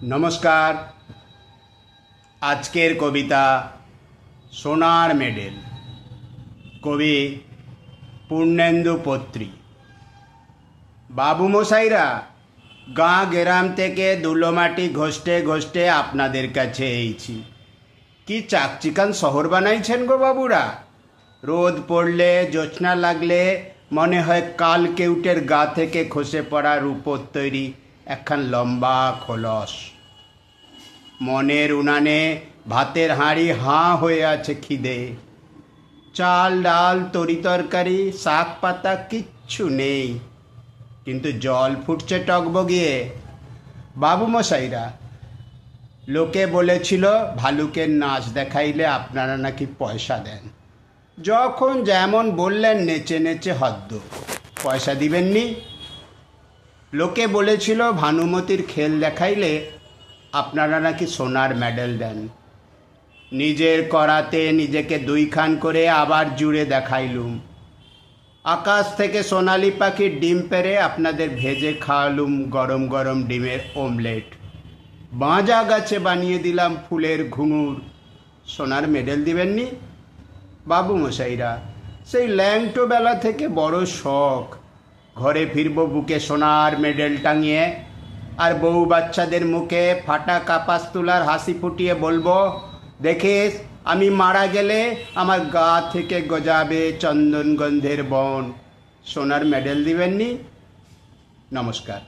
নমস্কার। আজকের কবিতা সোনার মেডেল, কবি পূর্ণেন্দু পত্রী। বাবুমশাইরা, গাঁ গ্রাম থেকে ধুলোমাটি ঘষ্টে ঘষ্টে আপনাদের কাছে এইছি। কি চাকচিকান শহর বানাইছেন গো বাবুরা। রোদ পড়লে, জ্যোৎস্না লাগলে মনে হয় কাল কেউটের গা থেকে খসে পড়া রূপোর তৈরি একখান লম্বা খোলস। মনের উনানে ভাতের হাঁড়ি হাঁ হয়ে আছে খিদে। চাল ডাল তরি তরকারি শাক পাতা কিচ্ছু নেই, কিন্তু জল ফুটছে টকবগিয়ে। বাবুমশাইরা, লোকে বলেছিল ভালুকের নাচ দেখাইলে আপনারা নাকি পয়সা দেন। যখন যেমন বললেন নেচে নেচে হদ্দ, পয়সা দিবেননি। লোকে বলেছিল ভানুমতির খেল দেখাইলে আপনারা নাকি সোনার মেডেল দেন। নিজের করাতে নিজেকে দুইখান করে আবার জুড়ে দেখাইলুম। আকাশ থেকে সোনালি পাখির ডিম পেড়ে আপনাদের ভেজে খাওয়ালুম গরম গরম ডিমের অমলেট। বাঁজা গাছে বানিয়ে দিলাম ফুলের ঘুঙুর, সোনার মেডেল দিবেননি। বাবুমশাইরা, সেই ল্যাংটো বেলা থেকে বড় শখ, ঘরে ফিরব বুকে সোনার মেডেল টাঙিয়ে, আর বউ বাচ্চাদের মুখে ফাটা কাপাস তুলার হাসি ফুটিয়ে বলবো, দেখিস আমি মারা গেলে আমার গা থেকে গজাবে চন্দন গন্ধের বন। সোনার মেডেল দিবেননি। নমস্কার।